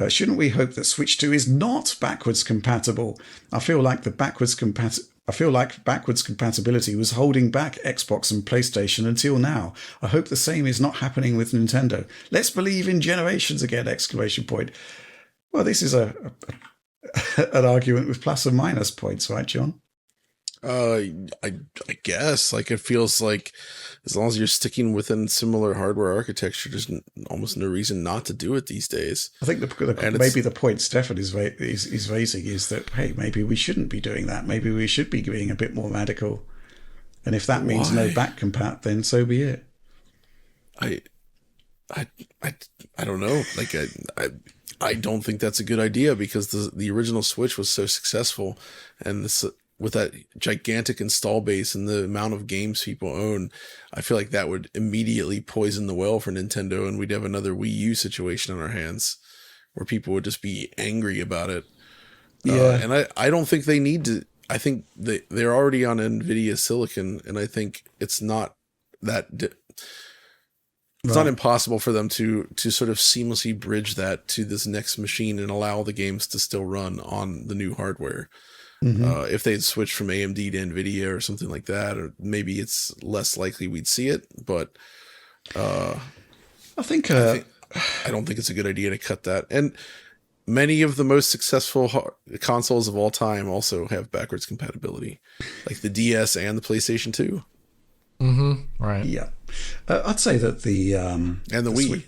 Shouldn't we hope that Switch 2 is not backwards compatible? I feel like backwards compatibility was holding back Xbox and PlayStation until now. I hope the same is not happening with Nintendo. Let's believe in generations again! Exclamation point. Well, this is an argument with plus and minus points, right, John? I guess like it feels like as long as you're sticking within similar hardware architecture, there's almost no reason not to do it these days. I think maybe the point Stefan is raising is that, hey, maybe we shouldn't be doing that. Maybe we should be being a bit more radical. And if that means no back compat, then so be it. I don't know. Like I don't think that's a good idea because the original Switch was so successful, and with that gigantic install base and the amount of games people own, I feel like that would immediately poison the well for Nintendo, and we'd have another Wii U situation on our hands where people would just be angry about it. Yeah. And I don't think they need to. I think they're already on NVIDIA silicon, and I think it's not that... It's not impossible for them to sort of seamlessly bridge that to this next machine and allow the games to still run on the new hardware. Mm-hmm. If they'd switched from AMD to NVIDIA or something like that, or maybe it's less likely we'd see it. But I don't think it's a good idea to cut that. And many of the most successful consoles of all time also have backwards compatibility, like the DS and the PlayStation 2. Mm-hmm. Right. Yeah. I'd say that the and the Wii.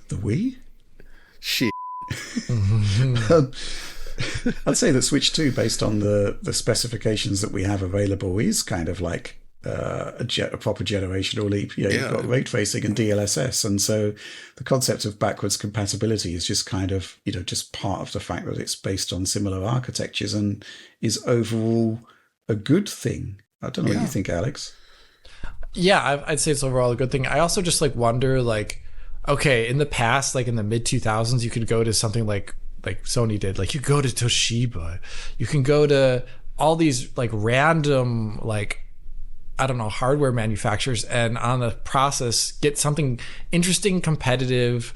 The Wii? Shit. I'd say that Switch 2, based on the specifications that we have available, is kind of like a proper generational leap. You've got ray tracing and DLSS, and so the concept of backwards compatibility is just kind of, just part of the fact that it's based on similar architectures and is overall a good thing. I don't know what you think, Alex. Yeah, I'd say it's overall a good thing. I also just wonder, okay, in the past, in the mid 2000s, you could go to something like Sony did. You go to Toshiba, you can go to all these random I don't know, hardware manufacturers, and on the process get something interesting, competitive,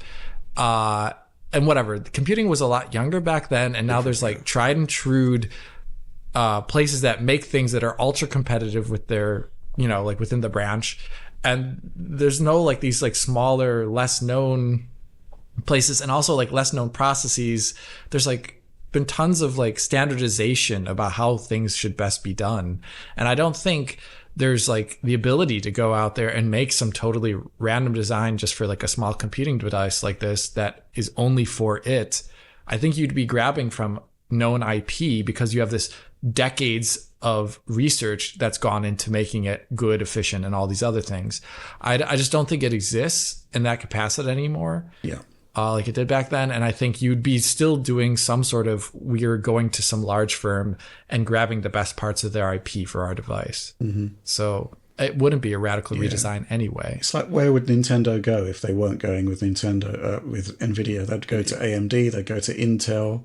and whatever. The computing was a lot younger back then, and now there's tried and true places that make things that are ultra competitive with their within the branch, and there's no these smaller, less known places, and also less known processes. There's been tons of standardization about how things should best be done, and I don't think there's the ability to go out there and make some totally random design just for a small computing device like this that is only for it. I think you'd be grabbing from known IP because you have this decades of research that's gone into making it good, efficient, and all these other things. I just don't think it exists in that capacity anymore. Yeah. Like it did back then. And I think you'd be still doing some sort of, we're going to some large firm and grabbing the best parts of their IP for our device. Mm-hmm. So it wouldn't be a radical redesign anyway. It's where would Nintendo go if they weren't going with with NVIDIA? They'd go to AMD, they'd go to Intel.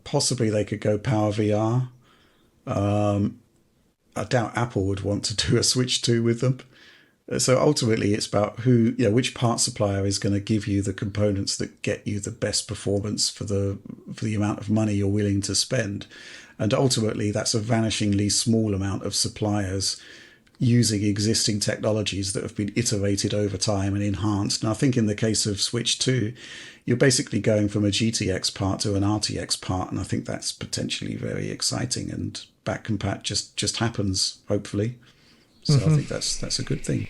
Possibly they could go Power VR. I doubt Apple would want to do a Switch 2 with them. So ultimately, it's about which part supplier is going to give you the components that get you the best performance for the amount of money you're willing to spend. And ultimately, that's a vanishingly small amount of suppliers using existing technologies that have been iterated over time and enhanced. And I think in the case of Switch 2, you're basically going from a GTX part to an RTX part, and I think that's potentially very exciting. And back compat just happens, hopefully. So I think that's a good thing.